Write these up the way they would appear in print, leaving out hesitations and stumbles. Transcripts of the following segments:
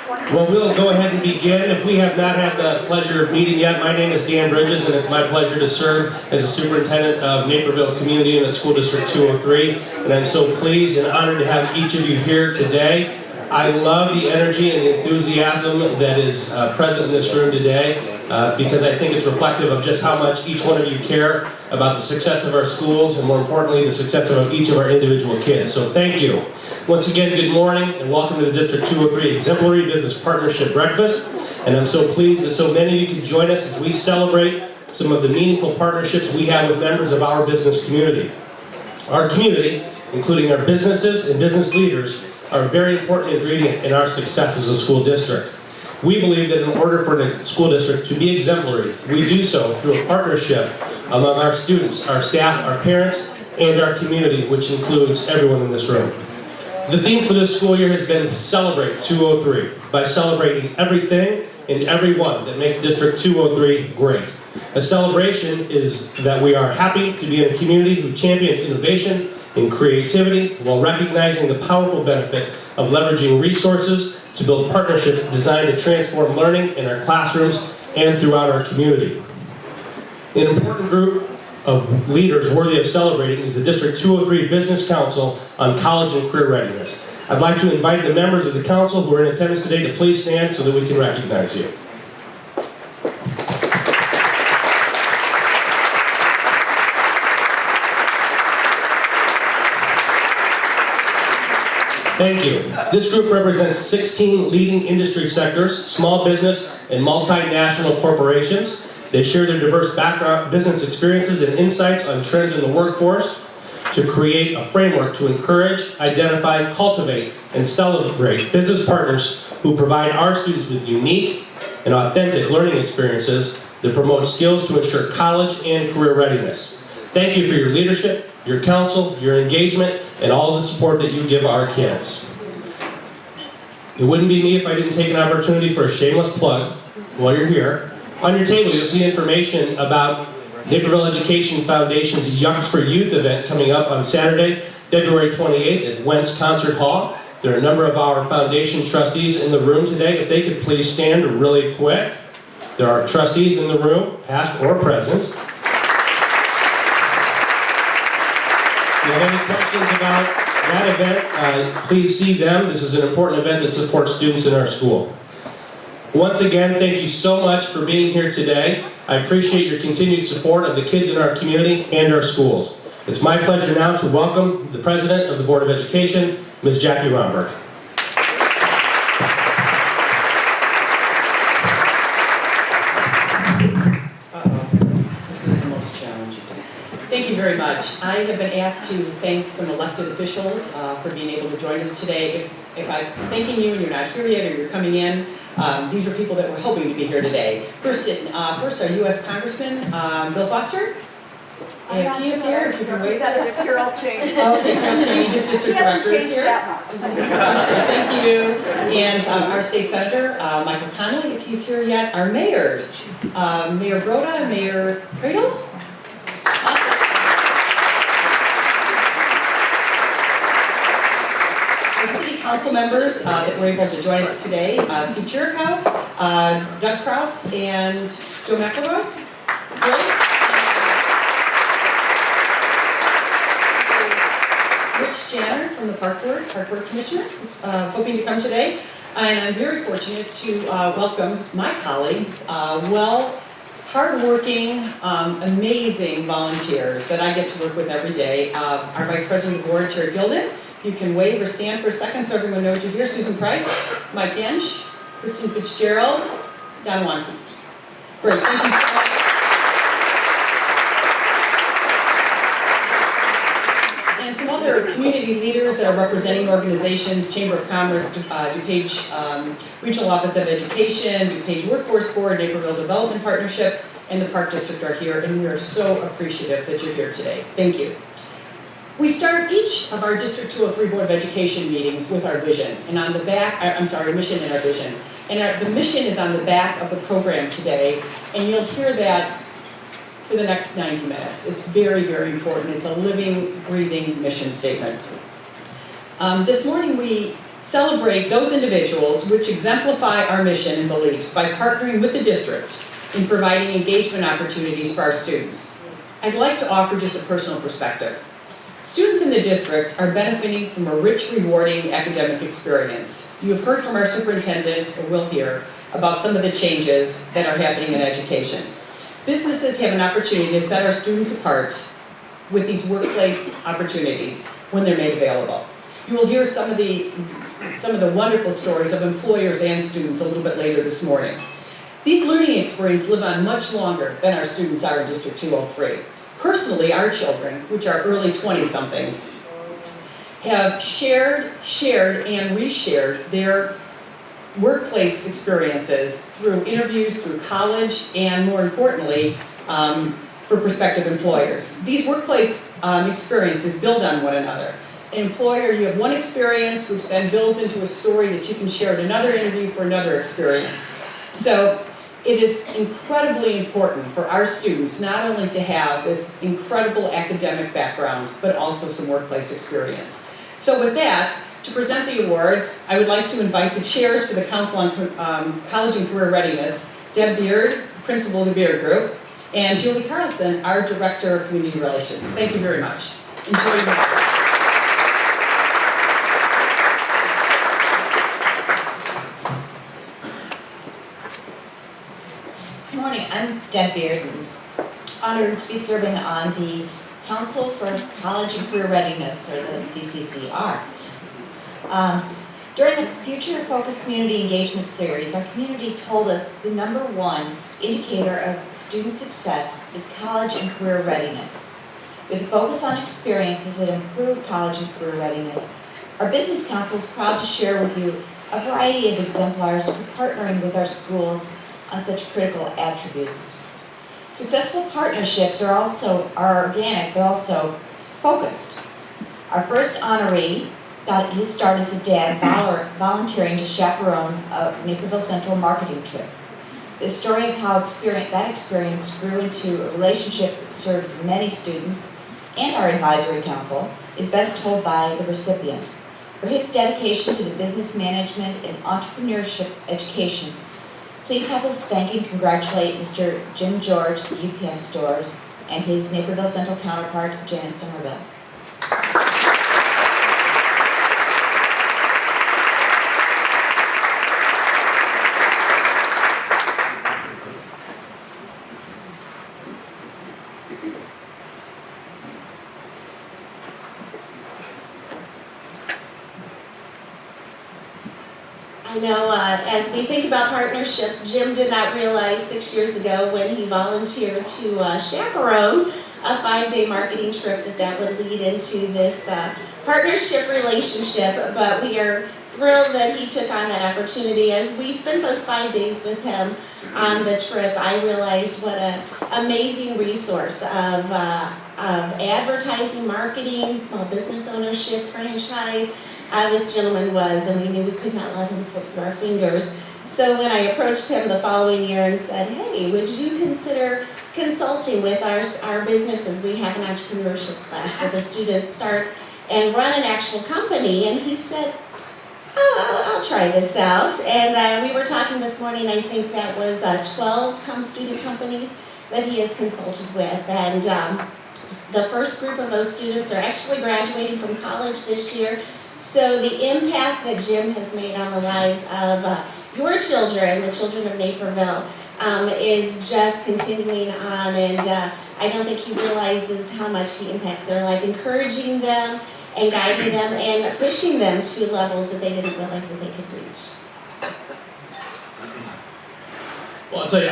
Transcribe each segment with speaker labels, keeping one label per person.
Speaker 1: Well, we'll go ahead and begin. If we have not had the pleasure of meeting yet, my name is Dan Bridges, and it's my pleasure to serve as a superintendent of Naperville Community Unit School District 203. And I'm so pleased and honored to have each of you here today. I love the energy and the enthusiasm that is present in this room today because I think it's reflective of just how much each one of you care about the success of our schools and, more importantly, the success of each of our individual kids. So thank you. Once again, good morning and welcome to the District 203 Exemplary Business Partnership Breakfast. And I'm so pleased that so many of you can join us as we celebrate some of the meaningful partnerships we have with members of our business community. Our community, including our businesses and business leaders, are a very important ingredient in our success as a school district. We believe that in order for the school district to be exemplary, we do so through a partnership among our students, our staff, our parents, and our community, which includes everyone in this room. The theme for this school year has been Celebrate 203, by celebrating everything and everyone that makes District 203 great. A celebration is that we are happy to be in a community who champions innovation and creativity while recognizing the powerful benefit of leveraging resources to build partnerships designed to transform learning in our classrooms and throughout our community. An important group of leaders worthy of celebrating is the District 203 Business Council on College and Career Readiness. I'd like to invite the members of the council who are in attendance today to please stand so that we can recognize you. Thank you. This group represents 16 leading industry sectors, small business, and multinational corporations. They share their diverse background, business experiences, and insights on trends in the workforce to create a framework to encourage, identify, cultivate, and celebrate business partners who provide our students with unique and authentic learning experiences that promote skills to ensure college and career readiness. Thank you for your leadership, your counsel, your engagement, and all the support that you give our kids. It wouldn't be me if I didn't take an opportunity for a shameless plug while you're here. On your table, you'll see information about Naperville Education Foundation's Young for Youth event coming up on Saturday, February 28th at Wentz Concert Hall. There are a number of our foundation trustees in the room today. If they could please stand really quick. There are trustees in the room, past or present. If you have any questions about that event, please see them. This is an important event that supports students in our school. Once again, thank you so much for being here today. I appreciate your continued support of the kids in our community and our schools. It's my pleasure now to welcome the President of the Board of Education, Ms. Jackie Romberg.
Speaker 2: This is the most challenging. Thank you very much. I have been asked to thank some elected officials for being able to join us today. If I'm thanking you and you're not here yet or you're coming in, these are people that were hoping to be here today. First our U.S. Congressman, Bill Foster. If he is here, if you can wait.
Speaker 3: Carol Cheney.
Speaker 2: Okay, Carol Cheney, his district director is here. Sounds great, thank you. And our state senator, Michael Connolly, if he's here yet. Our mayors, Mayor Broda and Mayor Cradle. Council members that were able to join us today, Steve Chirico, Doug Kraus, and Joe McElroy. Great. Rich Janner from the Park Board Commissioner, is hoping to come today. And I'm very fortunate to welcome my colleagues, hardworking, amazing volunteers that I get to work with every day. Our Vice President of the Board, Terry Fielden. You can wave or stand for a second so everyone knows you're here. Susan Price, Mike Gensch, Kristen Fitzgerald, Don Wanke. Great, thank you so much. And some other community leaders that are representing organizations, Chamber of Commerce, DuPage Regional Office of Education, DuPage Workforce Board, Naperville Development Partnership, and the Park District are here, and we are so appreciative that you're here today. Thank you. We start each of our District 203 Board of Education meetings with our vision, and on the back, mission and our vision. And the mission is on the back of the program today, and you'll hear that for the next 90 minutes. It's very, very important. It's a living, breathing mission statement. This morning we celebrate those individuals which exemplify our mission and beliefs by partnering with the district in providing engagement opportunities for our students. I'd like to offer just a personal perspective. Students in the district are benefiting from a rich, rewarding academic experience. You have heard from our superintendent, or will hear, about some of the changes that are happening in education. Businesses have an opportunity to set our students apart with these workplace opportunities when they're made available. You will hear some of the wonderful stories of employers and students a little bit later this morning. These learning experiences live on much longer than our students are in District 203. Personally, our children, which are early 20-somethings, have shared and reshared their workplace experiences through interviews, through college, and more importantly, for prospective employers. These workplace experiences build on one another. An employer, you have one experience which then builds into a story that you can share at another interview for another experience. So it is incredibly important for our students not only to have this incredible academic background, but also some workplace experience. So with that, to present the awards, I would like to invite the chairs for the Council on College and Career Readiness, Deb Beard, the principal of the Beard Group, and Julie Carlson, our Director of Community Relations. Thank you very much. Enjoy your day.
Speaker 3: Good morning, I'm Deb Beard, and honored to be serving on the Council for College and Career Readiness, or the CCCR. During the Future Focused Community Engagement Series, our community told us the #1 indicator of student success is college and career readiness. With a focus on experiences that improve college and career readiness, our Business Council is proud to share with you a variety of exemplars for partnering with our schools on such critical attributes. Successful partnerships are organic, but also focused. Our first honoree got his start as a dad volunteering to chaperone a Naperville Central marketing trip. The story of how that experience grew into a relationship that serves many students and our advisory council is best told by the recipient. For his dedication to the business management and entrepreneurship education, please help us thank and congratulate Mr. Jim George, the UPS stores, and his Naperville Central counterpart, Janet Somerville.
Speaker 4: I know as we think about partnerships, Jim did not realize 6 years ago when he volunteered to chaperone a 5-day marketing trip that would lead into this partnership relationship, but we are thrilled that he took on that opportunity. As we spent those 5 days with him on the trip, I realized what an amazing resource of advertising, marketing, small business ownership, franchise, this gentleman was, and we knew we could not let him slip through our fingers. So when I approached him the following year and said, hey, would you consider consulting with our businesses? We have an entrepreneurship class where the students start and run an actual company. And he said, oh, I'll try this out. And we were talking this morning, I think that was 12 student companies that he has consulted with. And the first group of those students are actually graduating from college this year. So the impact that Jim has made on the lives of your children, the children of Naperville, is just continuing on, and I don't think he realizes how much he impacts their life, encouraging them and guiding them and pushing them to levels that they didn't realize that they could reach.
Speaker 5: Well, I'll tell you,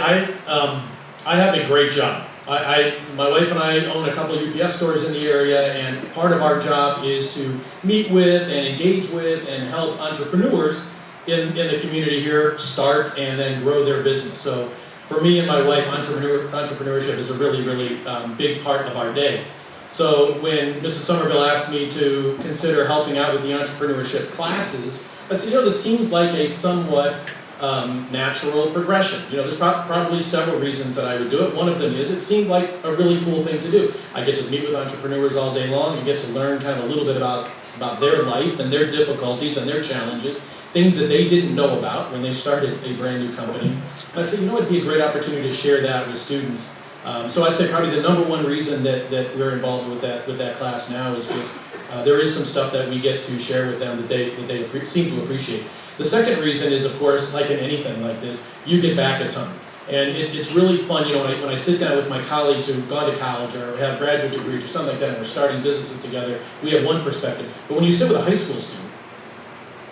Speaker 5: I have a great job. My wife and I own a couple of UPS stores in the area, and part of our job is to meet with and engage with and help entrepreneurs in the community here start and then grow their business. So for me and my wife, entrepreneurship is a really, really big part of our day. So when Mrs. Somerville asked me to consider helping out with the entrepreneurship classes, I said, this seems like a somewhat natural progression. There's probably several reasons that I would do it. One of them is it seemed like a really cool thing to do. I get to meet with entrepreneurs all day long and get to learn kind of a little bit about about their life and their difficulties and their challenges, things that they didn't know about when they started a brand new company. And I said, you know, it'd be a great opportunity to share that with students. So I'd say probably the number one reason that we're involved with that class now is just there is some stuff that we get to share with them that they seem to appreciate. The second reason is, of course, like in anything like this, you get back a ton. And it's really fun, you know, when I sit down with my colleagues who've gone to college or have graduate degrees or something like that, and we're starting businesses together, we have one perspective. But when you sit with a high school student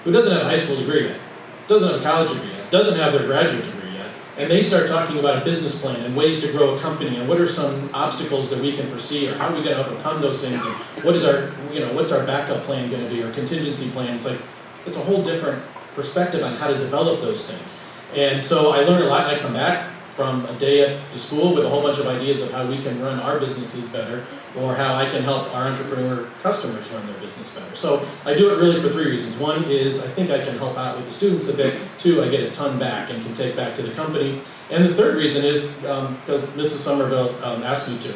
Speaker 5: who doesn't have a high school degree yet, doesn't have a college degree yet, doesn't have their graduate degree yet, and they start talking about a business plan and ways to grow a company and what are some obstacles that we can foresee or how are we going to overcome those things and what is our, you know, what's our backup plan going to be, our contingency plan. It's like, it's a whole different perspective on how to develop those things. And so I learned a lot, and I come back from a day at the school with a whole bunch of ideas of how we can run our businesses better, or how I can help our entrepreneur customers run their business better. So I do it really for three reasons. One is I think I can help out with the students a bit. Two, I get a ton back and can take back to the company. And the third reason is because Mrs. Somerville asked me to.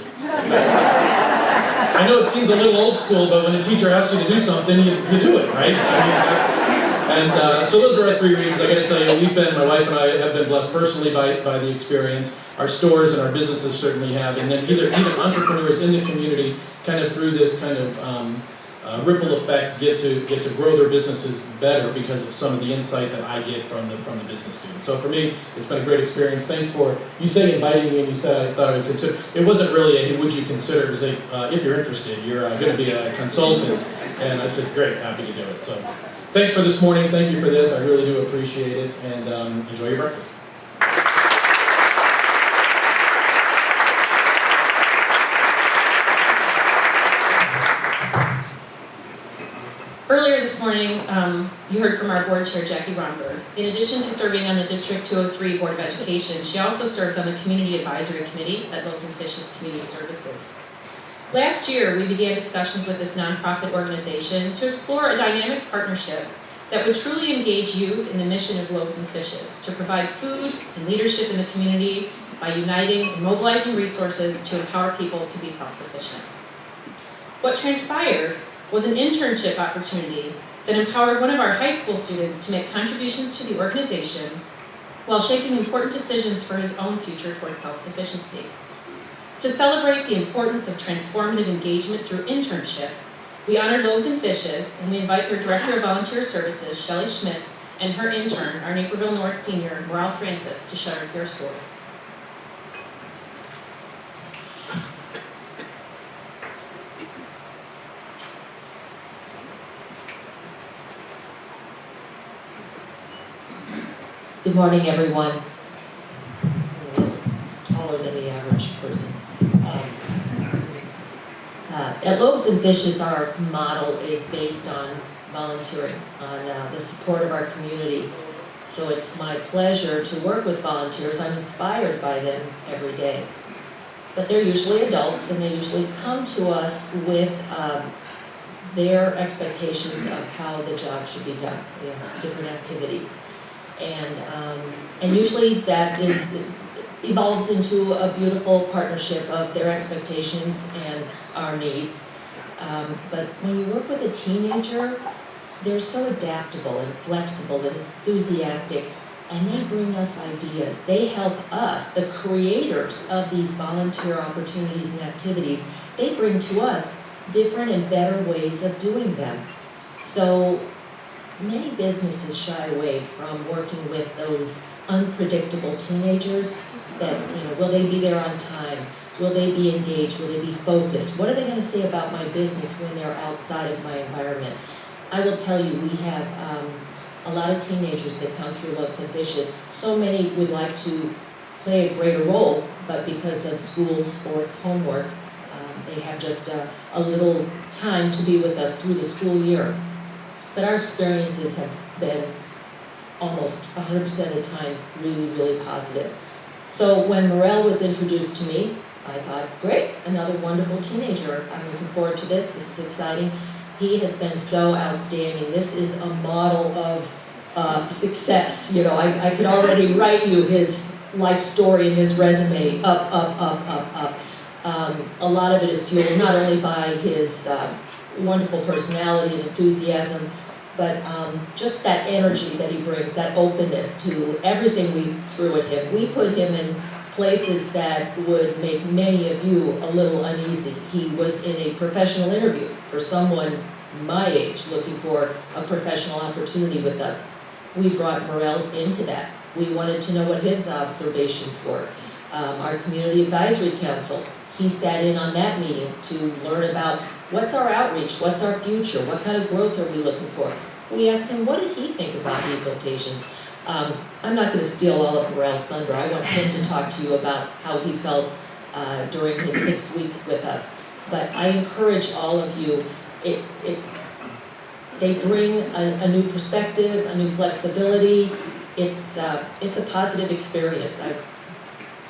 Speaker 5: I know it seems a little old school, but when a teacher asks you to do something, you do it, right? I mean, that's... And so those are our three reasons. I got to tell you, my wife and I have been blessed personally by the experience. Our stores and our businesses certainly have, and then even entrepreneurs in the community, kind of through this kind of ripple effect, get to grow their businesses better because of some of the insight that I get from the business students. So for me, it's been a great experience. Thanks for you said inviting me, and you said I thought I would consider. It wasn't really a hey, would you consider? It was a if you're interested, you're going to be a consultant, and I said great, happy to do it. So. Thanks for this morning. Thank you for this. I really do appreciate it. And enjoy your breakfast.
Speaker 6: Earlier this morning, you heard from our board chair, Jackie Romberg. In addition to serving on the District 203 Board of Education, she also serves on the Community Advisory Committee at Loaves and Fish's Community Services. Last year, we began discussions with this nonprofit organization to explore a dynamic partnership that would truly engage youth in the mission of Loaves and Fishes, to provide food and leadership in the community by uniting and mobilizing resources to empower people to be self-sufficient. What transpired was an internship opportunity that empowered one of our high school students to make contributions to the organization while shaping important decisions for his own future towards self-sufficiency. To celebrate the importance of transformative engagement through internship, we honor Loaves and Fishes, and we invite their Director of Volunteer Services, Shelley Schmitz, and her intern, our Naperville North senior, Morale Francis, to share their story.
Speaker 7: Good morning, everyone. I'm a little taller than the average person. At Loaves and Fishes, our model is based on volunteering, on the support of our community. So it's my pleasure to work with volunteers. I'm inspired by them every day. But they're usually adults, and they usually come to us with their expectations of how the job should be done. We have different activities. And usually that evolves into a beautiful partnership of their expectations and our needs. But when you work with a teenager, they're so adaptable and flexible and enthusiastic, and they bring us ideas. They help us, the creators of these volunteer opportunities and activities, they bring to us different and better ways of doing them. So many businesses shy away from working with those unpredictable teenagers that, will they be there on time? Will they be engaged? Will they be focused? What are they going to say about my business when they're outside of my environment? I will tell you, we have a lot of teenagers that come through Loaves and Fishes. So many would like to play a greater role, but because of school, sports, homework, they have just a little time to be with us through the school year. But our experiences have been almost 100% of the time really, really positive. So when Morel was introduced to me, I thought, great, another wonderful teenager. I'm looking forward to this. This is exciting. He has been so outstanding. This is a model of success. I could already write you his life story and his resume up. A lot of it is fueled not only by his wonderful personality and enthusiasm, but just that energy that he brings, that openness to everything we threw at him. We put him in places that would make many of you a little uneasy. He was in a professional interview for someone my age looking for a professional opportunity with us. We brought Morel into that. We wanted to know what his observations were. Our Community Advisory Council, he sat in on that meeting to learn about what's our outreach, what's our future, what kind of growth are we looking for. We asked him, what did he think about these locations? I'm not going to steal all of Morel's thunder. I want him to talk to you about how he felt during his 6 weeks with us. But I encourage all of you, they bring a new perspective, a new flexibility. It's a positive experience. I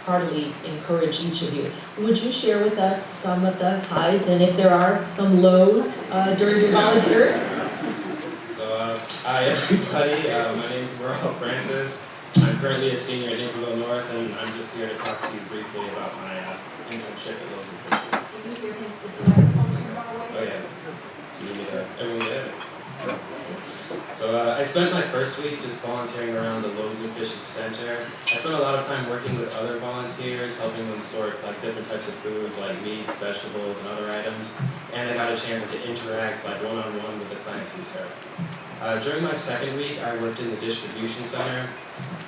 Speaker 7: heartily encourage each of you. Would you share with us some of the highs and if there are some lows during your volunteer?
Speaker 8: So, hi everybody, my name is Morel Francis. I'm currently a senior at Naperville North, and I'm just here to talk to you briefly about my internship at Loaves and Fishes.
Speaker 3: Can you hear him? Is the microphone turned all the way?
Speaker 8: Oh yes, do you need me to, everyone get it? So I spent my first week just volunteering around the Loaves and Fishes Center. I spent a lot of time working with other volunteers, helping them sort like different types of foods like meats, vegetables, and other items. And I got a chance to interact like one-on-one with the clients we serve. During my second week, I worked in the distribution center.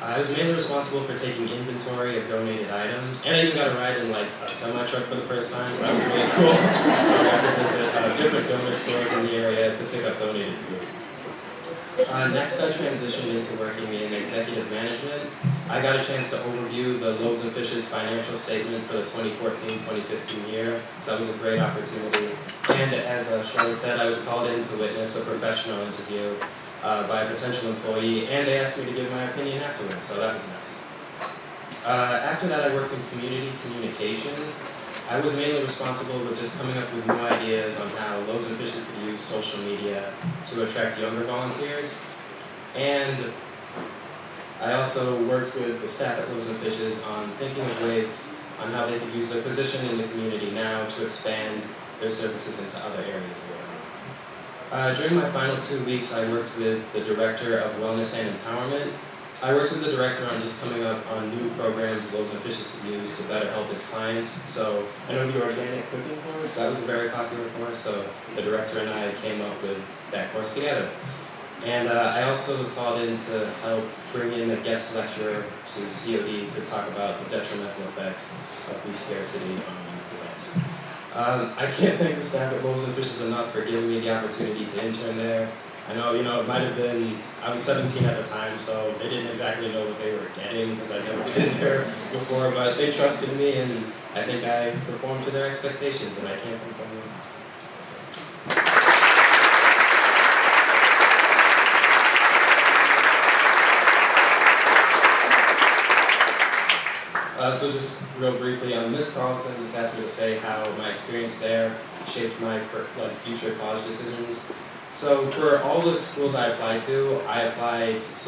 Speaker 8: I was mainly responsible for taking inventory of donated items, and I even got a ride in like a semi-truck for the first time, so that was really cool. So I got to visit different donor stores in the area to pick up donated food. Next, I transitioned into working in executive management. I got a chance to overview the Loaves and Fishes financial statement for the 2014-2015 year, so that was a great opportunity. And as Shelley said, I was called in to witness a professional interview by a potential employee, and they asked me to give my opinion afterwards, so that was nice. After that, I worked in community communications. I was mainly responsible with just coming up with new ideas on how Loaves and Fishes could use social media to attract younger volunteers. And I also worked with the staff at Loaves and Fishes on thinking of ways on how they could use their position in the community now to expand their services into other areas here. During my final 2 weeks, I worked with the Director of Wellness and Empowerment. I worked with the director on just coming up on new programs Loaves and Fishes could use to better help its clients. So I know the organic cooking course, that was a very popular course, so the director and I came up with that course together. And I also was called in to help bring in a guest lecturer to COD to talk about the detrimental effects of food scarcity on youth development. I can't thank the staff at Loaves and Fishes enough for giving me the opportunity to intern there. I know, it might have been, I was 17 at the time, so they didn't exactly know what they were getting because I'd never been there before, but they trusted me, and I think I performed to their expectations, and I can't thank them enough. So just real briefly, Ms. Carlson just asked me to say how my experience there shaped my future college decisions. So for all the schools I applied to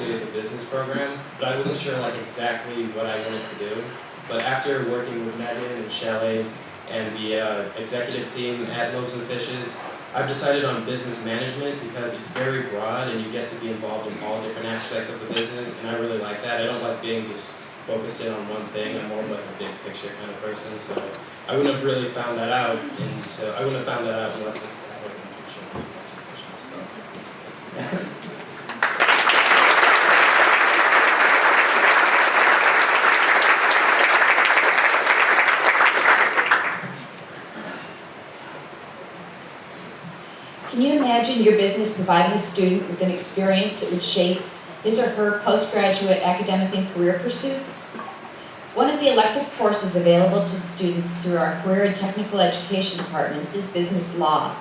Speaker 8: the business program, but I wasn't sure exactly what I wanted to do. But after working with Megan and Shelley and the executive team at Loaves and Fishes, I've decided on business management because it's very broad and you get to be involved in all different aspects of the business, and I really like that. I don't like being just focused in on one thing. I'm more of a big picture kind of person, so I wouldn't have really found that out unless I had an internship with Loaves and Fishes. So
Speaker 3: Can you imagine your business providing a student with an experience that would shape his or her postgraduate academic and career pursuits? One of the elective courses available to students through our career and technical education departments is business law.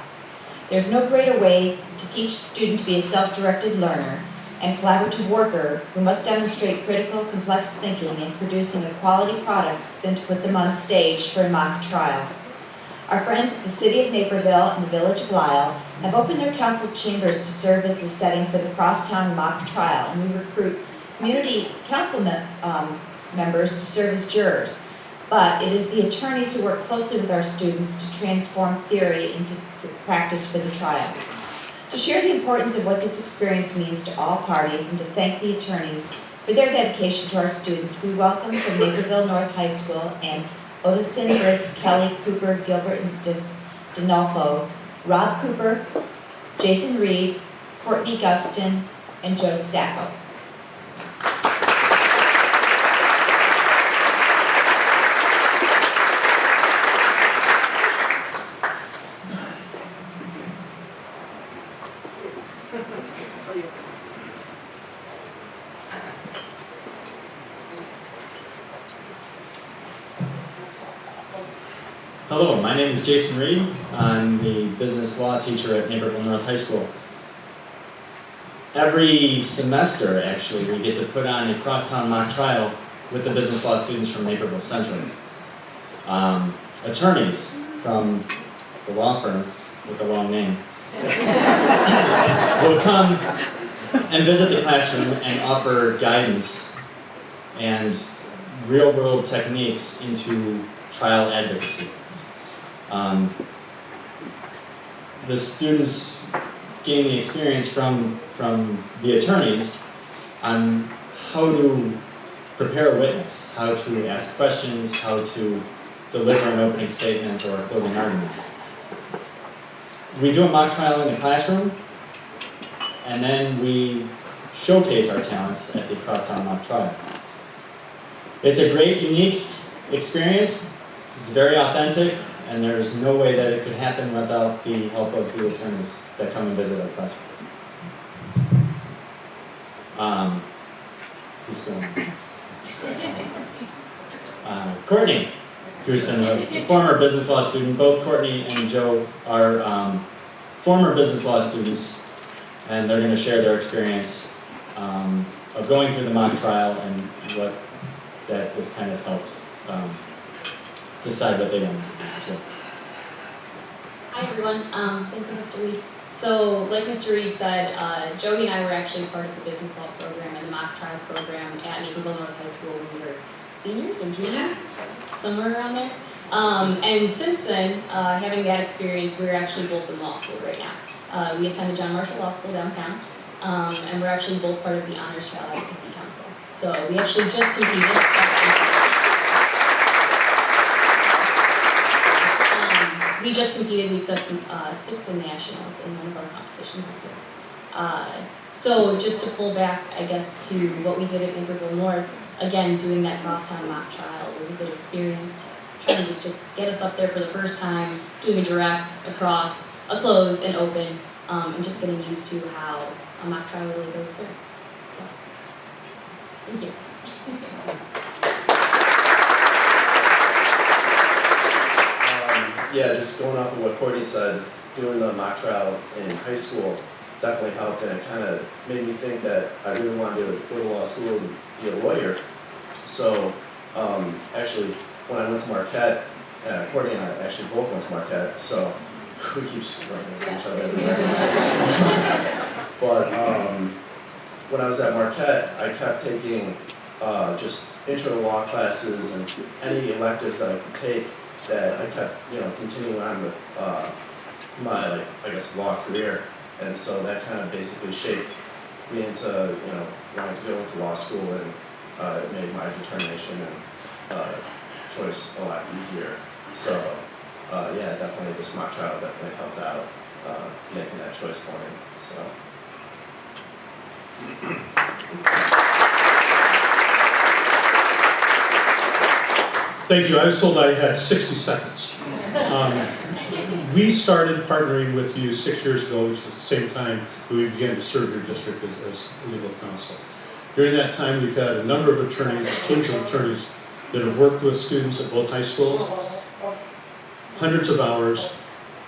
Speaker 3: There's no greater way to teach a student to be a self-directed learner and collaborative worker who must demonstrate critical, complex thinking in producing a quality product than to put them on stage for a mock trial. Our friends at the City of Naperville and the Village of Lisle have opened their council chambers to serve as the setting for the Crosstown Mock Trial, and we recruit community council members to serve as jurors. but it is the attorneys who work closely with our students to transform theory into practice for the trial. To share the importance of what this experience means to all parties and to thank the attorneys for their dedication to our students, we welcome from Naperville North High School and Ottosen, Britz, Kelly, Cooper, Gilbert, and DiNolfo, Rob Cooper, Jason Reed, Courtney Guston, and Joe Stacco.
Speaker 9: Hello, my name is Jason Reed. I'm the business law teacher at Naperville North High School. Every semester, actually, we get to put on a Crosstown Mock Trial with the business law students from Naperville Central. Attorneys from the law firm with the long name will come and visit the classroom and offer guidance and real-world techniques into trial advocacy. The students gain the experience from the attorneys on how to prepare a witness, how to ask questions, how to deliver an opening statement or a closing argument. We do a mock trial in the classroom, and then we showcase our talents at the Crosstown Mock Trial. It's a great, unique experience. It's very authentic, and there's no way that it could happen without the help of the attorneys that come and visit our classroom. Who's going? Courtney Houston, a former business law student. Both Courtney and Joe are former business law students, and they're going to share their experience of going through the mock trial and what that has kind of helped decide what they want to do as well.
Speaker 6: Hi everyone, thank you Mr. Reed. So like Mr. Reed said, Joey and I were actually part of the business law program and the mock trial program at Naperville North High School when we were seniors or juniors, somewhere around there. And since then, having that experience, we're actually both in law school right now. We attended John Marshall Law School downtown, and we're actually both part of the Honors Trial Advocacy Council. So we actually just competed. We just competed, we took 6th in nationals in one of our competitions this year. So just to pull back, I guess, to what we did at Naperville North, again, doing that Crosstown mock trial was a good experience, trying to just get us up there for the first time, doing a direct, a cross, a close, and open, and just getting used to how a mock trial really goes through. So, thank you.
Speaker 10: Yeah, just going off of what Courtney said, doing the mock trial in high school definitely helped, and it kind of made me think that I really wanted to go to law school and be a lawyer. So actually, when I went to Marquette, Courtney and I actually both went to Marquette, so we keep running into each other. But when I was at Marquette, I kept taking just intro to law classes and any electives that I could take, that I kept, continuing on with my, I guess, law career, and so that kind of basically shaped me into, wanting to go into law school, and it made my determination and choice a lot easier. So, yeah, definitely this mock trial definitely helped out making that choice for me. So.
Speaker 11: Thank you. I was told I had 60 seconds. We started partnering with you 6 years ago, which is the same time that we began to serve your district as legal counsel. During that time, we've had a number of attorneys, teams of attorneys that have worked with students at both high schools, hundreds of hours,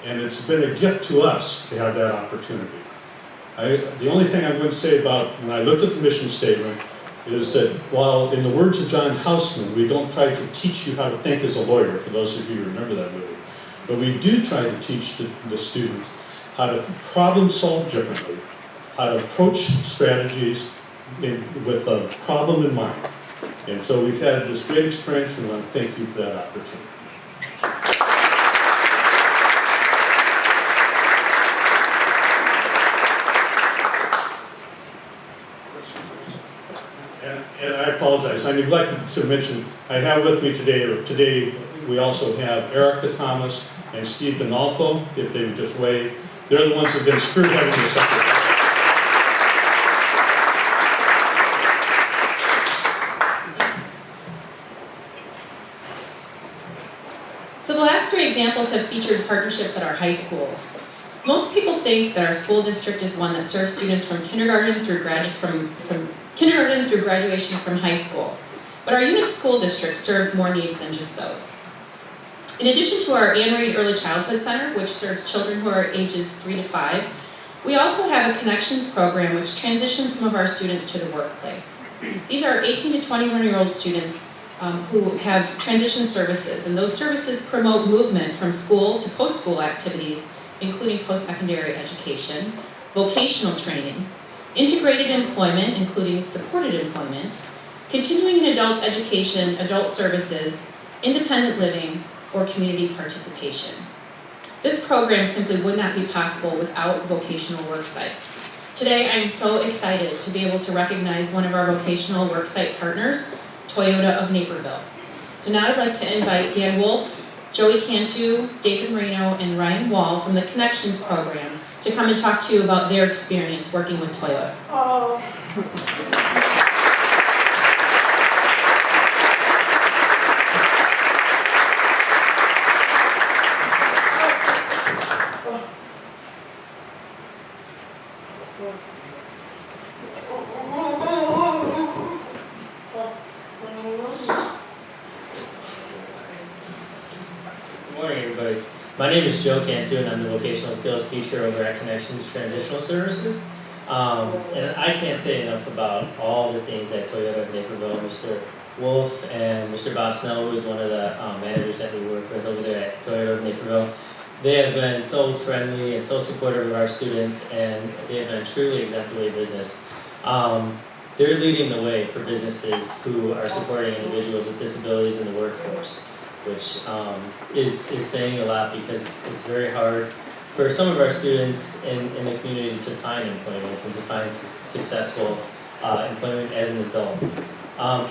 Speaker 11: and it's been a gift to us to have that opportunity. The only thing I'm going to say about when I looked at the mission statement is that while in the words of John Houseman, we don't try to teach you how to think as a lawyer, for those of you who remember that movie, but we do try to teach the students how to problem solve differently, how to approach strategies with a problem in mind. And so we've had this great experience, and we want to thank you for that opportunity. And I apologize, I neglected to mention, I have with me today we also have Erica Thomas and Steve DiNolfo, if they would just wave. They're the ones who've been spearheading this effort.
Speaker 6: So the last three examples have featured partnerships at our high schools. Most people think that our school district is one that serves students from kindergarten through kindergarten through graduation from high school. But our unit school district serves more needs than just those. In addition to our Ann Reed Early Childhood Center, which serves children who are ages 3 to 5, we also have a Connections program which transitions some of our students to the workplace. These are 18 to 21-year-old students who have transition services, and those services promote movement from school to post-school activities, including post-secondary education, vocational training, integrated employment, including supported employment, continuing in adult education, adult services, independent living, or community participation. This program simply would not be possible without vocational work sites. Today, I'm so excited to be able to recognize one of our vocational worksite partners, Toyota of Naperville. So now I'd like to invite Dan Wolf, Joey Cantu, David Moreno, and Ryan Wall from the Connections program to come and talk to you about their experience working with Toyota.
Speaker 12: My name is Joe Cantu, and I'm the vocational skills teacher over at Connections Transitional Services. And I can't say enough about all the things that Toyota of Naperville, Mr. Wolf and Mr. Bob Snell, who is one of the managers that we work with over there at Toyota of Naperville. They have been so friendly and so supportive of our students, and they have been truly exemplary business. They're leading the way for businesses who are supporting individuals with disabilities in the workforce, which is saying a lot because it's very hard for some of our students in the community to find employment and to find successful employment as an adult.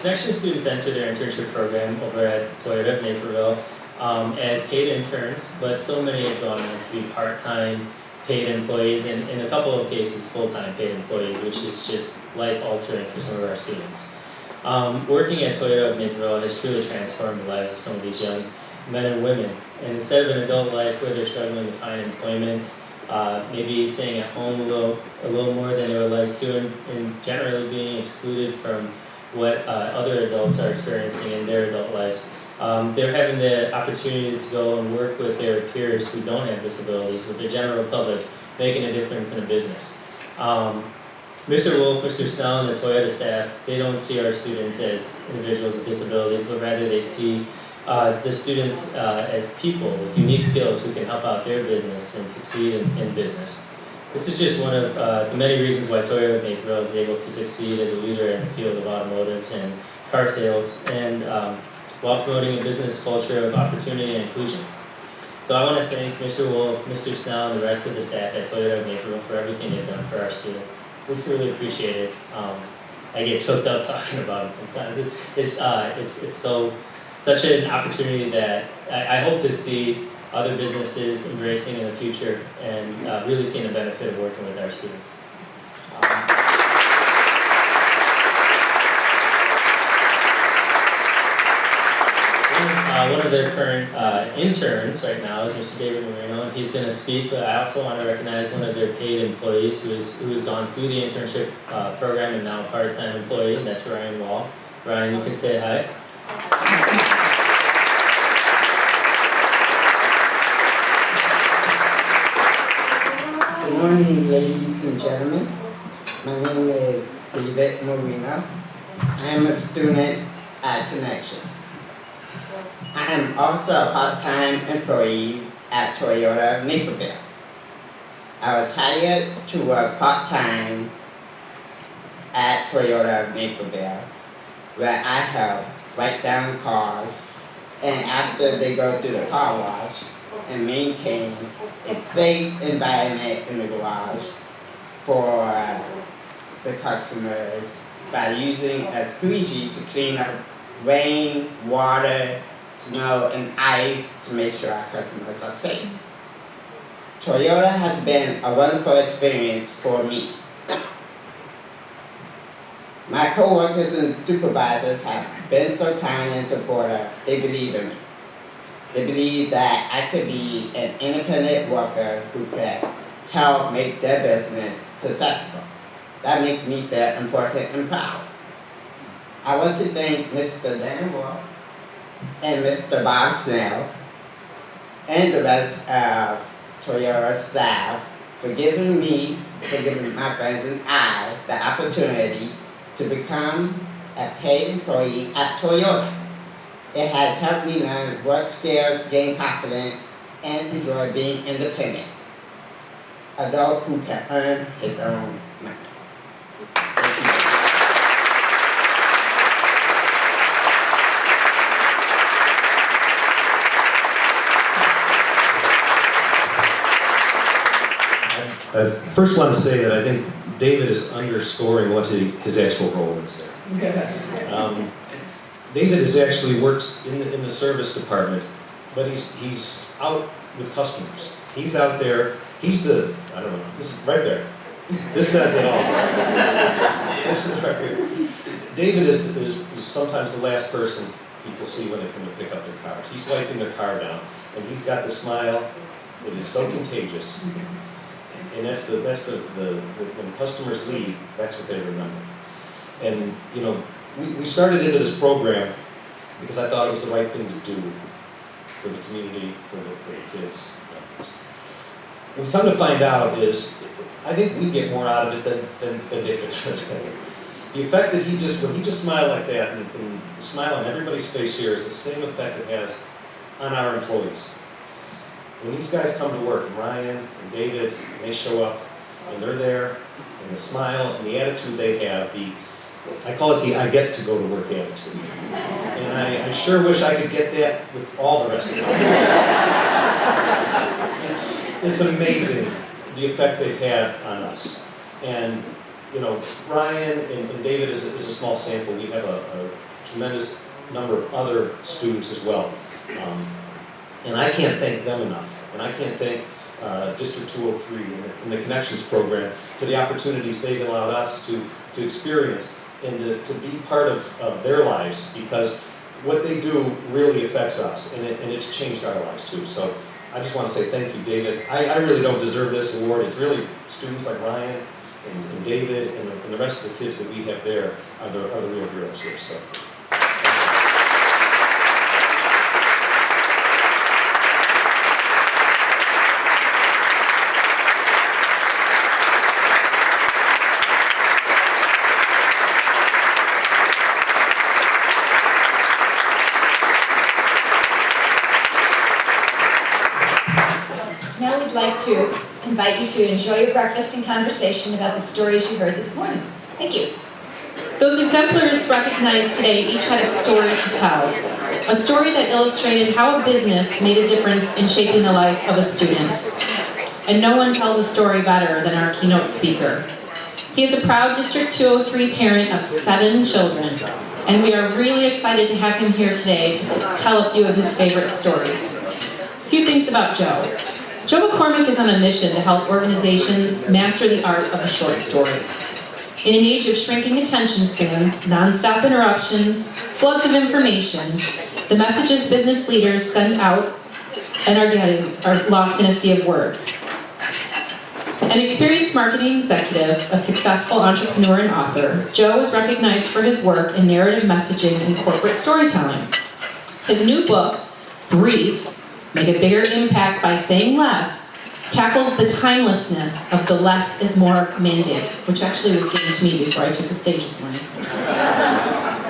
Speaker 12: Connection students enter their internship program over at Toyota of Naperville as paid interns, but so many have gone on to be part-time paid employees, and in a couple of cases full-time paid employees, which is just life-altering for some of our students. Working at Toyota of Naperville has truly transformed the lives of some of these young men and women. And instead of an adult life where they're struggling to find employment, maybe staying at home a little more than they would like to, and generally being excluded from what other adults are experiencing in their adult lives, they're having the opportunity to go and work with their peers who don't have disabilities, with the general public, making a difference in a business. Mr. Wolf, Mr. Snell, and the Toyota staff, they don't see our students as individuals with disabilities, but rather they see the students as people with unique skills who can help out their business and succeed in business. This is just one of the many reasons why Toyota of Naperville is able to succeed as a leader in the field of automotives and car sales, and while promoting a business culture of opportunity and inclusion. So I want to thank Mr. Wolf, Mr. Snell, and the rest of the staff at Toyota of Naperville for everything they've done for our students. We truly appreciate it. I get choked up talking about it sometimes. It's such an opportunity that I hope to see other businesses embracing in the future, and really seeing the benefit of working with our students. One of their current interns right now is Mr. David Moreno, and he's going to speak, but I also want to recognize one of their paid employees who has gone through the internship program and now a part-time employee, and that's Ryan Wall. Ryan, you can say hi.
Speaker 13: Good morning, ladies and gentlemen. My name is David Moreno. I am a student at Connections. I am also a part-time employee at Toyota of Naperville. I was hired to work part-time at Toyota of Naperville where I help write down cars, and after they go through the car wash, and maintain a safe environment in the garage for the customers by using a squeegee to clean up rain, water, snow, and ice to make sure our customers are safe. Toyota has been a wonderful experience for me. My coworkers and supervisors have been so kind and supportive. They believe in me. They believe that I could be an independent worker who could help make their business successful. That makes me feel important and proud. I want to thank Mr. Dan Wolf and Mr. Bob Snell and the rest of Toyota staff for giving my friends and I the opportunity to become a paid employee at Toyota. It has helped me learn work skills, gain confidence, and enjoy being independent. A adult who can earn his own money. Thank you.
Speaker 14: I first want to say that I think David is underscoring what his actual role is there. David actually works in the service department, but he's out with customers. He's out there. He's the, I don't know, this is right there. This says it all. This is right here. David is sometimes the last person people see when they come to pick up their cars. He's wiping their car down, and he's got the smile that is so contagious. And that's when customers leave, that's what they remember. And you know, we started into this program because I thought it was the right thing to do for the community, for the kids. What we come to find out is, I think we get more out of it than David does. The effect that when he just smiled like that, and the smile on everybody's face here is the same effect it has on our employees. When these guys come to work, Ryan and David, and they show up, and they're there, and the smile and the attitude they have, I call it the I get to go to work attitude. And I sure wish I could get that with all the rest of them. It's amazing the effect they've had on us. And you know, Ryan and David is a small sample. We have a tremendous number of other students as well. And I can't thank them enough. And I can't thank District 203 and the Connections program for the opportunities they've allowed us to experience and to be part of their lives, because what they do really affects us, and it's changed our lives too. So I just want to say thank you, David. I really don't deserve this award. It's really students like Ryan and David and the rest of the kids that we have there are the real heroes here. So.
Speaker 3: I'd like to invite you to enjoy your breakfast and conversation about the stories you heard this morning. Thank you.
Speaker 6: Those exemplars recognized today each had a story to tell. A story that illustrated how a business made a difference in shaping the life of a student. And no one tells a story better than our keynote speaker. He is a proud District 203 parent of 7 children, and we are really excited to have him here today to tell a few of his favorite stories. A few things about Joe. Joe McCormack is on a mission to help organizations master the art of the short story. In an age of shrinking attention spans, nonstop interruptions, floods of information, the messages business leaders send out and are getting are lost in a sea of words. An experienced marketing executive, a successful entrepreneur and author, Joe is recognized for his work in narrative messaging and corporate storytelling. His new book, Brief, Make a Bigger Impact by Saying Less, tackles the timelessness of the less is more mandate, which actually was given to me before I took the stage this morning.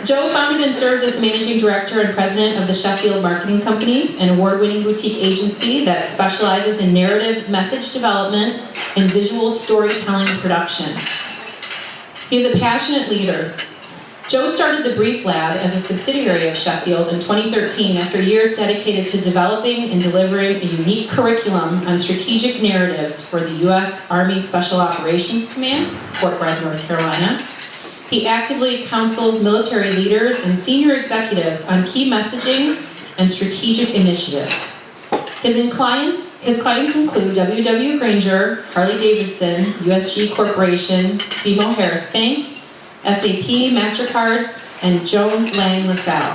Speaker 6: Joe founded and serves as the managing director and president of the Sheffield Marketing Company, an award-winning boutique agency that specializes in narrative message development and visual storytelling production. He is a passionate leader Joe started the Brief Lab as a subsidiary of Sheffield in 2013 after years dedicated to developing and delivering a unique curriculum on strategic narratives for the U.S. Army Special Operations Command, Fort Bragg, North Carolina. He actively counsels military leaders and senior executives on key messaging and strategic initiatives. His clients include W.W. Granger, Harley-Davidson, USG Corporation, BMO Harris Bank, SAP, MasterCards, and Jones Lang LaSalle.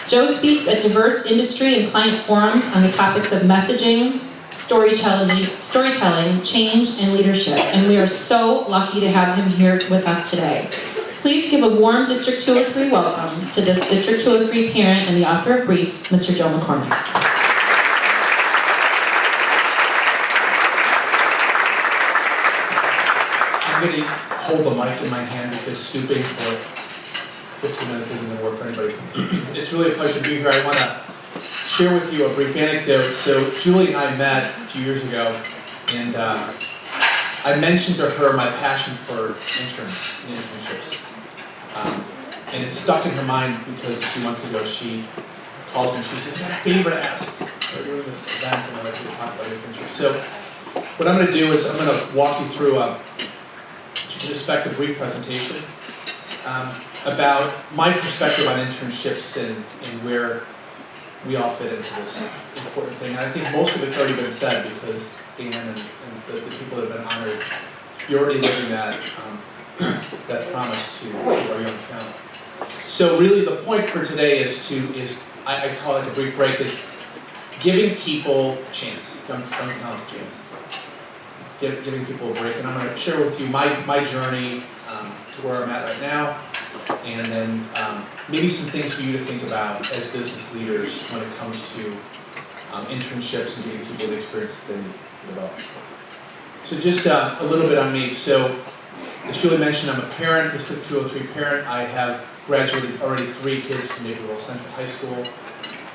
Speaker 6: Joe speaks at diverse industry and client forums on the topics of messaging, storytelling, change, and leadership, and we are so lucky to have him here with us today. Please give a warm District 203 welcome to this District 203 parent and the author of Brief, Mr. Joe McCormack.
Speaker 5: I'm going to hold the mic in my hand because stooping for 15 minutes isn't going to work for anybody. It's really a pleasure to be here. I want to share with you a brief anecdote. So Julie and I met a few years ago, and I mentioned to her my passion for interns and internships. And it stuck in her mind because a few months ago she calls me and she says, "I have a favor to ask. We're doing this event and I'd like to talk about internships." So what I'm going to do is I'm going to walk you through a brief presentation about my perspective on internships and where we all fit into this important thing. And I think most of it's already been said because Dan and the people that have been honored, you're already living that promise to our young talent. So really the point for today is I call it a brief break, is giving people a chance, young talent a chance. Giving people a break, and I'm going to share with you my journey to where I'm at right now, and then maybe some things for you to think about as business leaders when it comes to internships and giving people the experience that they need to develop. So just a little bit on me. So as Julie mentioned, I'm a parent, District 203 parent. I have graduated already 3 kids from Naperville Central High School.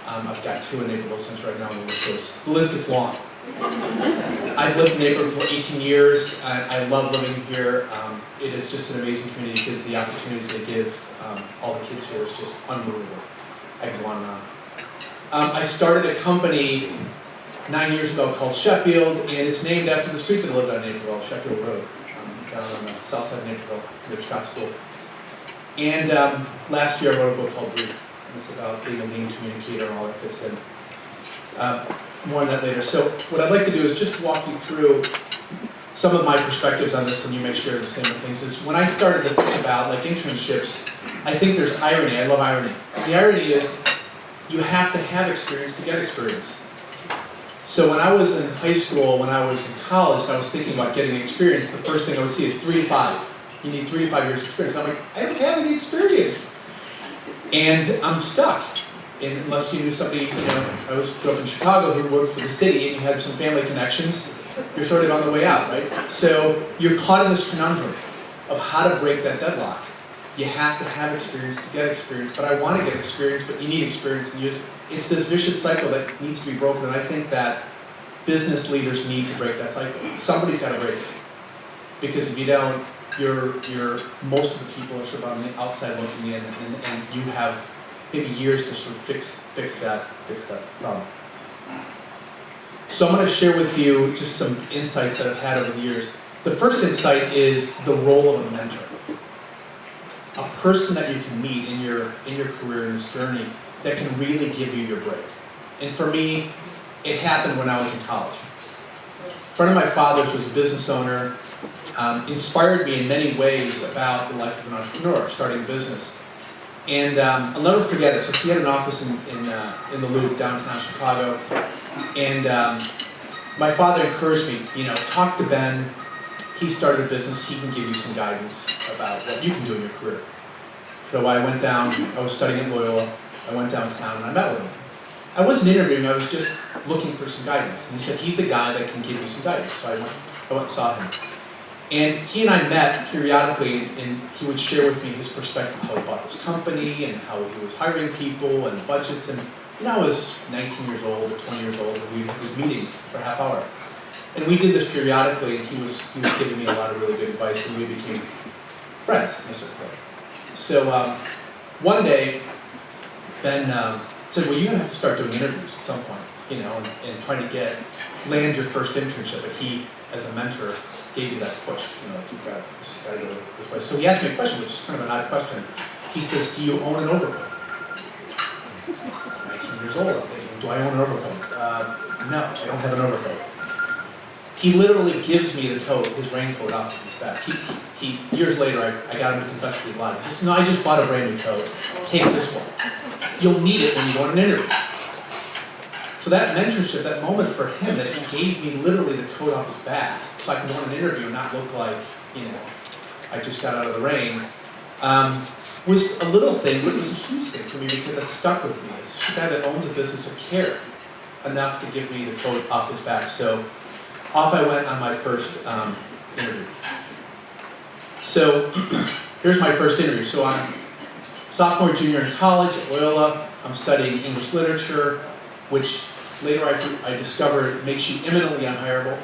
Speaker 5: I've got 2 in Naperville Central right now, and the list gets long. I've lived in Naperville for 18 years. I love living here. It is just an amazing community because the opportunities they give all the kids here is just unbelievable. I could go on and on. I started a company 9 years ago called Sheffield, and it's named after the street that I lived on in Naperville, Sheffield Road, down on the south side of Naperville, near Scott School. And last year I wrote a book called Brief, and it's about being a lean communicator and all that fits in. More on that later. So what I'd like to do is just walk you through some of my perspectives on this, and you may share the same things. Is when I started to think about like internships, I think there's irony. I love irony. The irony is you have to have experience to get experience. So when I was in high school, when I was in college, and I was thinking about getting experience, the first thing I would see is 3 to 5. You need 3 to 5 years experience. And I'm like, I don't have any experience. And I'm stuck. And unless you knew somebody, I grew up in Chicago who worked for the city and you had some family connections, you're sort of on the way out, right? So you're caught in this conundrum of how to break that deadlock. You have to have experience to get experience, but I want to get experience, but you need experience to use. It's this vicious cycle that needs to be broken, and I think that business leaders need to break that cycle. Somebody's got to break it. Because if you don't, most of the people are sort of on the outside looking in, and you have maybe years to sort of fix that problem. So I'm going to share with you just some insights that I've had over the years. The first insight is the role of a mentor. A person that you can meet in your career, in this journey, that can really give you your break. And for me, it happened when I was in college. A friend of my father's was a business owner, inspired me in many ways about the life of an entrepreneur, starting a business. And I'll never forget it. So he had an office in the Loop, downtown Chicago. And my father encouraged me, talk to Ben. He started a business. He can give you some guidance about what you can do in your career. So I went down. I was studying at Loyola. I went downtown and I met with him. I wasn't interviewing. I was just looking for some guidance. And he said, he's a guy that can give you some guidance. So I went and saw him. And he and I met periodically, and he would share with me his perspective, how he bought this company, and how he was hiring people, and budgets. And I was 19 years old or 20 years old, and we'd have these meetings for a half hour. And we did this periodically, and he was giving me a lot of really good advice, and we became friends. And I said,
Speaker 15: So one day, Ben said, well, you're going to have to start doing interviews at some point, you know, and trying to land your first internship. But he, as a mentor, gave me that push, you know, like you got to go this way. So he asked me a question, which is kind of an odd question. He says, do you own an overcoat? I'm 19 years old, I'm thinking, do I own an overcoat? No, I don't have an overcoat. He literally gives me the coat, his raincoat, off of his back. He years later, I got him to confess to me a lot. He says, no, I just bought a brand new coat. Take this one. You'll need it when you go on an interview. So that mentorship, that moment for him, that he gave me literally the coat off his back, so I can go on an interview and not look like, you know, I just got out of the rain, was a little thing, but it was a huge thing for me because it stuck with me. It's a guy that owns a business of care enough to give me the coat off his back. So off I went on my first interview. So here's my first interview. So I'm sophomore, junior in college at Loyola. I'm studying English literature, which later I discovered makes you eminently unhireable.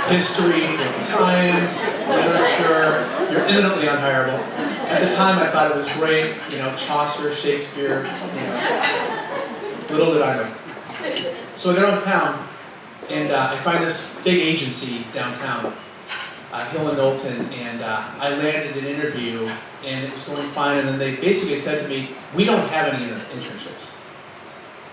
Speaker 15: History, political science, literature, you're eminently unhireable. At the time I thought it was great, you know, Chaucer, Shakespeare, you know, little did I know. So I go downtown and I find this big agency downtown, Hill and Knowlton, and I landed an interview and it was going fine, and then they basically said to me, we don't have any internships.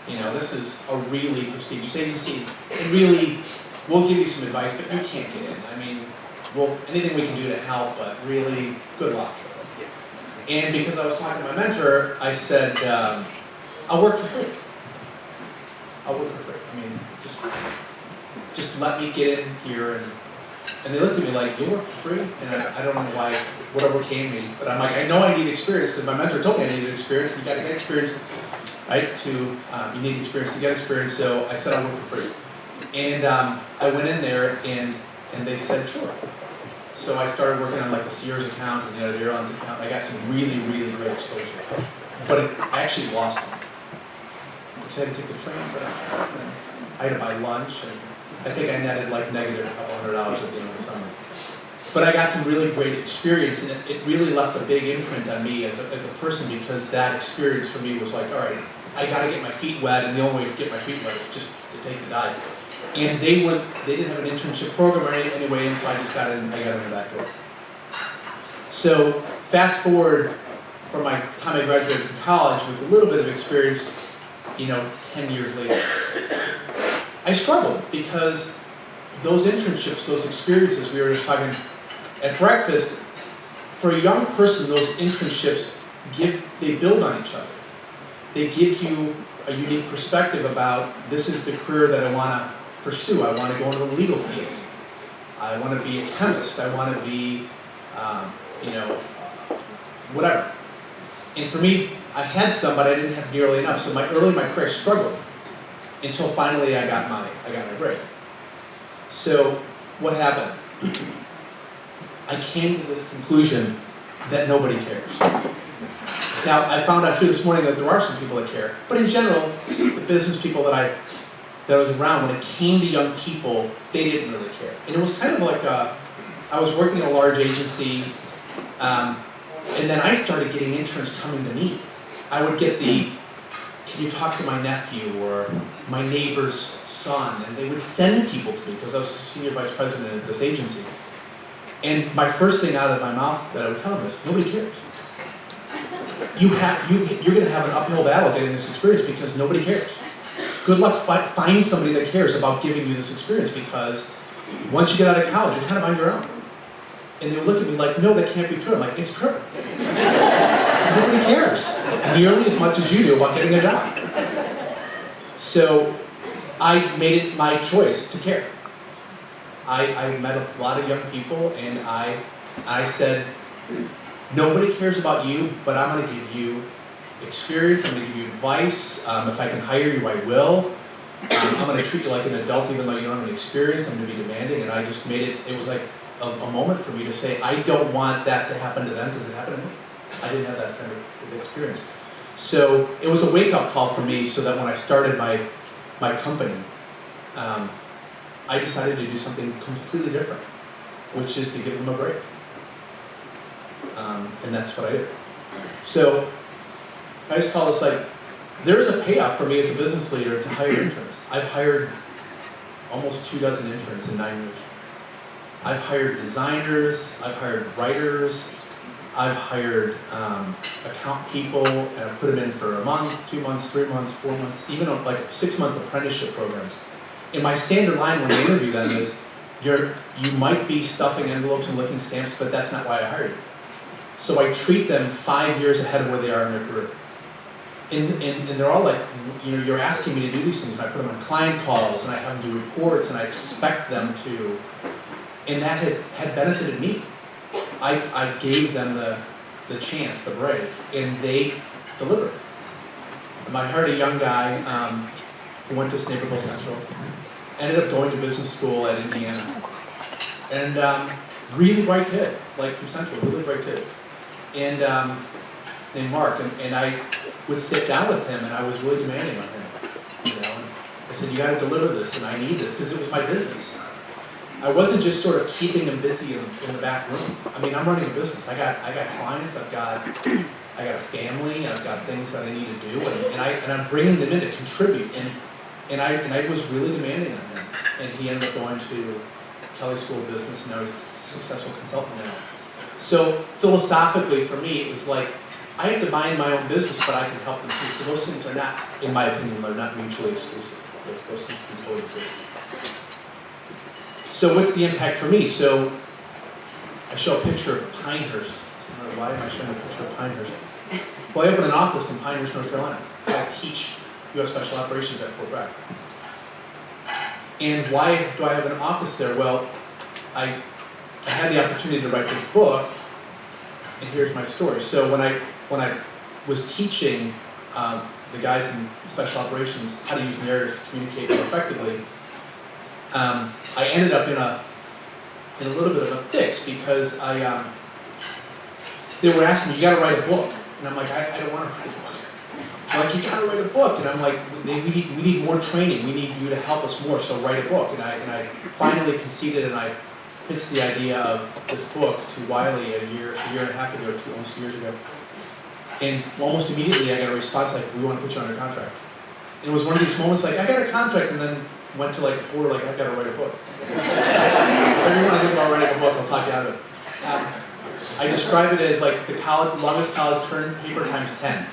Speaker 15: You know, this is a really prestigious agency, and really, we'll give you some advice, but you can't get in. I mean, well, anything we can do to help, but really, good luck. And because I was talking to my mentor, I said, I'll work for free. I'll work for free. I mean, just let me get in here. And they looked at me like, you'll work for free? And I don't know why, whatever came me, but I'm like, I know I need experience, because my mentor told me I needed experience, and you gotta get experience, right? You need experience to get experience, so I said I'll work for free. And I went in there, and they said, sure. So I started working on like the Sears account and the other airlines account, and I got some really, really great exposure. But I actually lost them. Because I had to take the train, but I had to buy lunch, and I think I netted like negative a couple $100 at the end of the summer. But I got some really great experience, and it really left a big imprint on me as a person, because that experience for me was like, all right, I got to get my feet wet, and the only way to get my feet wet is just to take the dive. And they didn't have an internship program or anyway, and so I got in the back door. So fast forward from my time I graduated from college with a little bit of experience, you know, 10 years later. I struggled because those internships, those experiences, we were just talking at breakfast, for a young person, those internships they build on each other. They give you a unique perspective about, this is the career that I want to pursue. I want to go into the legal field. I want to be a chemist. I want to be, whatever. And for me, I had some, but I didn't have nearly enough. So early in my career, I struggled until finally I got my break. So what happened? I came to this conclusion that nobody cares. Now, I found out here this morning that there are some people that care, but in general, the business people that I was around, when it came to young people, they didn't really care. And it was kind of like I was working in a large agency, and then I started getting interns coming to me. I would get can you talk to my nephew or my neighbor's son? And they would send people to me because I was senior vice president at this agency. And my first thing out of my mouth that I would tell them is, nobody cares. You're going to have an uphill battle getting this experience because nobody cares. Good luck, find somebody that cares about giving you this experience, because once you get out of college, you're kind of on your own. And they would look at me like, no, that can't be true. I'm like, it's true. Nobody cares nearly as much as you do about getting a job. So I made it my choice to care. I met a lot of young people, and I said, nobody cares about you, but I'm going to give you experience, I'm going to give you advice. If I can hire you, I will. I'm going to treat you like an adult even though you don't have any experience. I'm going to be demanding, and I just made it was like a moment for me to say, I don't want that to happen to them because it happened to me. I didn't have that kind of experience. So it was a wake-up call for me, so that when I started my company, I decided to do something completely different, which is to give them a break. And that's what I did. So I just call this like, there is a payoff for me as a business leader to hire interns. I've hired almost 24 interns in 9 years. I've hired designers, I've hired writers, I've hired account people, and I put them in for a month, 2 months, 3 months, 4 months, even like 6-month apprenticeship programs. And my standard line when I interview them is, you might be stuffing envelopes and licking stamps, but that's not why I hired you. So I treat them 5 years ahead of where they are in their career. And they're all like, you're asking me to do these things, and I put them on client calls, and I have them do reports, and I expect them to, and that had benefited me. I gave them the chance, the break, and they delivered. I hired a young guy who went to Naperville Central, ended up going to business school at Indiana, and really bright kid, like from Central, really bright kid, and named Mark, and I would sit down with him, and I was really demanding on him, And I said, you got to deliver this, and I need this, because it was my business. I wasn't just sort of keeping him busy in the back room. I mean, I'm running a business. I got clients. I got a family. I've got things that I need to do, and I'm bringing them in to contribute. And I was really demanding on him. And he ended up going to Kelley School of Business, and now he's a successful consultant now. So philosophically, for me, it was like I have to mind my own business, but I can help them too. So those things are not, in my opinion, they're not mutually exclusive. Those things can coexist. So what's the impact for me? So I show a picture of Pinehurst. I don't know, why am I showing a picture of Pinehurst? Well, I opened an office in Pinehurst, North Carolina. I teach U.S. Special Operations at Fort Bragg. And why do I have an office there? Well, I had the opportunity to write this book, and here's my story. So when I was teaching the guys in Special Operations how to use narratives to communicate more effectively, I ended up in a little bit of a fix because they were asking me, you got to write a book, and I'm like, I don't want to write a book. They're like, you got to write a book, and I'm like, we need more training. We need you to help us more. So write a book, and I finally conceded, and I pitched the idea of this book to Wiley a year and a half ago, almost 2 years ago, and almost immediately I got a response like, we want to put you under contract. And it was one of these moments like, I got a contract, and then went to like a quarter, like, I've got to write a book. So if you want to think about writing a book, I'll talk you out of it. I describe it as like the longest college turn paper times 10.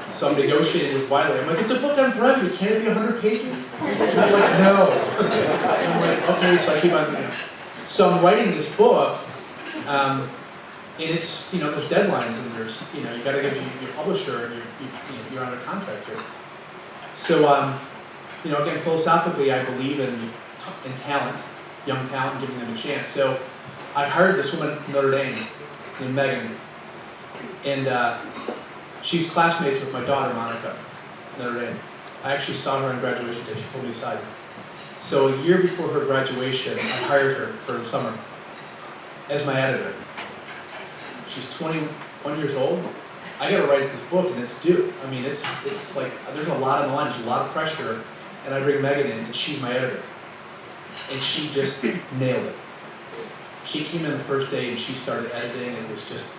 Speaker 15: So I'm negotiating with Wiley. I'm like, it's a book on brevity. Can't it be 100 pages? And they're like, no. And I'm like, okay, so I keep on, So I'm writing this book, and it's, there's deadlines, and there's, you got to give your publisher, and you're under contract here. So, again, philosophically, I believe in talent, young talent, giving them a chance. So I hired this woman from Notre Dame named Megan, and she's classmates with my daughter, Monica, Notre Dame. I actually saw her on graduation day. She pulled me aside. So a year before her graduation, I hired her for the summer as my editor. She's 21 years old. I got to write this book, and it's due. I mean, it's like there's a lot on the line. There's a lot of pressure, and I bring Megan in, and she's my editor, and she just nailed it. She came in the first day, and she started editing, and it was just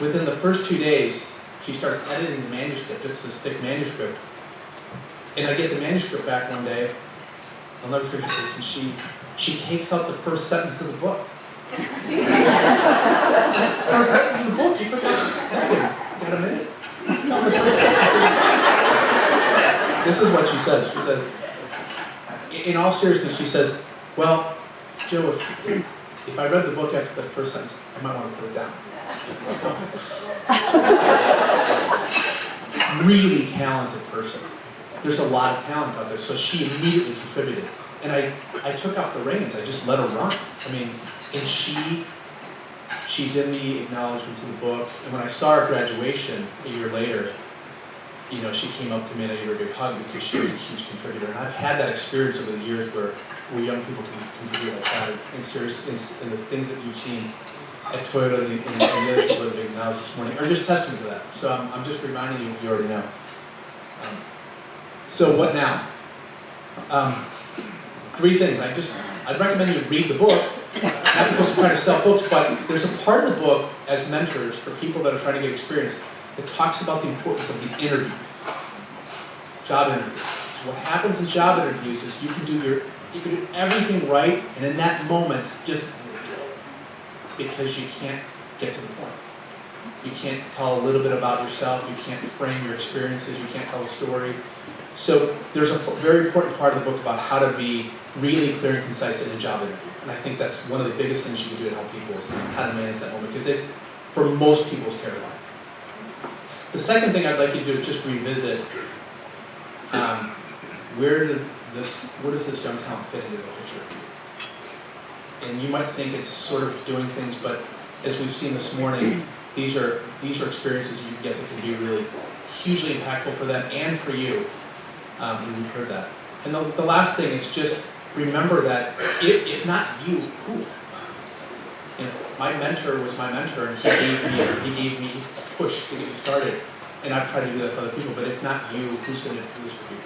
Speaker 15: within the first 2 days, she starts editing the manuscript. It's this thick manuscript, and I get the manuscript back one day. I'll never forget this, and she takes out the first sentence of the book. First sentence of the book, you took out, Megan, got a minute? Got the first sentence of the book. This is what she says. She said, in all seriousness, she says, well, Joe, if I read the book after the first sentence, I might want to put it down. Really talented person. There's a lot of talent out there, so she immediately contributed. And I took off the reins, I just let her run. I mean, and she's in the acknowledgments of the book, and when I saw her graduation a year later, she came up to me and I gave her a big hug because she was a huge contributor. And I've had that experience over the years where young people can contribute like that in the things that you've seen at Toyota and the other people that have been acknowledged this morning are just testament to that. So I'm just reminding you what you already know. So what now? 3 things. I'd recommend you read the book, not because trying to sell books, but there's a part of the book as mentors for people that are trying to get experience that talks about the importance of the interview. Job interviews. What happens in job interviews is you can do everything right, and in that moment, just because you can't get to the point. You can't tell a little bit about yourself, you can't frame your experiences, you can't tell a story. So there's a very important part of the book about how to be really clear and concise in a job interview. And I think that's one of the biggest things you can do to help people is how to manage that moment, because it, for most people, is terrifying. The second thing I'd like you to do is just revisit where does this young talent fit into the picture for you? And you might think it's sort of doing things, but as we've seen this morning, these are experiences you can get that can be really hugely impactful for them and for you. And we've heard that. And the last thing is just remember that if not you, who? You know, my mentor was my mentor, and he gave me a push to get me started. And I've tried to do that for other people, but if not you, who's going to do this for people?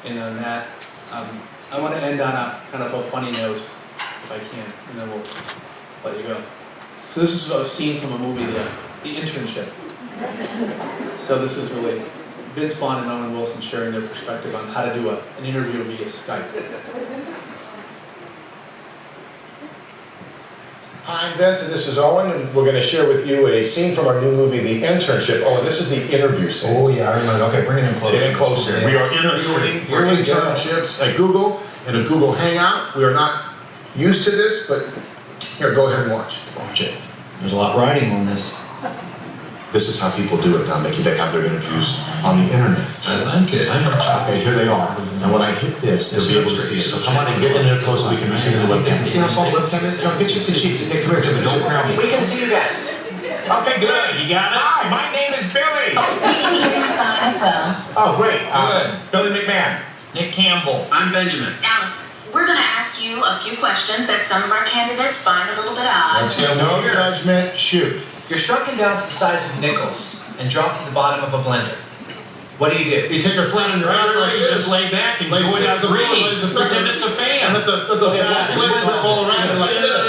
Speaker 15: And on that, I want to end on a kind of a funny note, if I can, and then we'll let you go. So this is a scene from a movie, The Internship. So this is really Vince Vaughn and Owen Wilson sharing their perspective on how to do an interview via Skype.
Speaker 16: Hi, I'm Vince, and this is Owen, and we're going to share with you a scene from our new movie, The Internship. Oh, and this is the interview scene.
Speaker 17: Oh, yeah, I remember. Okay, bring it in closer.
Speaker 16: Get in closer. We are interviewing for internships at Google in a Google Hangout. We are not used to this, but here, go ahead and watch.
Speaker 17: Watch it. There's a lot riding on this.
Speaker 16: This is how people do it now, Mickey. They have their interviews on the internet.
Speaker 17: I like it. I know.
Speaker 16: Okay, here they are. And when I hit this, they'll be able to see it. So come on and get in there close so we can be seen in the webcam. See how small the webcam is? Get your cheeks. Nick, come here.
Speaker 17: Don't crowd me.
Speaker 16: We can see you guys. Okay, good.
Speaker 17: You got it?
Speaker 16: Hi, my name is Billy.
Speaker 3: We can hear you fine as well.
Speaker 16: Oh, great.
Speaker 17: Good.
Speaker 16: Billy McMahon.
Speaker 17: Nick Campbell.
Speaker 18: I'm Benjamin.
Speaker 19: Allison, we're going to ask you a few questions that some of our candidates find a little bit odd.
Speaker 17: Let's go.
Speaker 16: No judgment. Shoot.
Speaker 18: You're shrunken down to the size of nickels and dropped to the bottom of a blender. What do?
Speaker 16: You take your flat on your back like
Speaker 17: You
Speaker 16: this.
Speaker 17: just lay back, enjoy that breeze, pretend it's a fan.
Speaker 16: And let the fast legs rip all around you like this.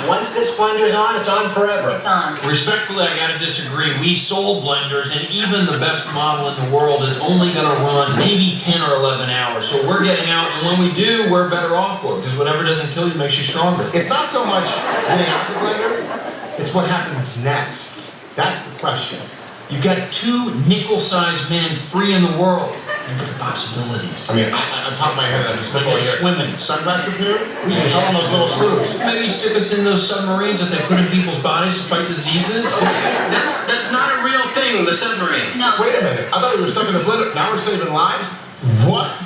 Speaker 18: Once this blender's on, it's on forever.
Speaker 19: It's on.
Speaker 17: Respectfully, I gotta disagree. We sold blenders, and even the best model in the world is only gonna run maybe 10 or 11 hours. So we're getting out, and when we do, we're better off for it, because whatever doesn't kill you makes you stronger.
Speaker 16: It's not so much getting out of the blender, it's what happens next. That's the question.
Speaker 17: You've got 2 nickel-sized men free in the world. Think of the possibilities.
Speaker 16: I mean, on top of my head, I'm just looking here.
Speaker 17: Swimming.
Speaker 16: Sunglass repair? We can hell on those little screws.
Speaker 17: Maybe stick us in those submarines that they put in people's bodies to fight diseases.
Speaker 18: That's not a real thing, the submarines.
Speaker 19: No.
Speaker 16: Wait a minute. I thought we were stuck in a blender. Now we're saving lives? What?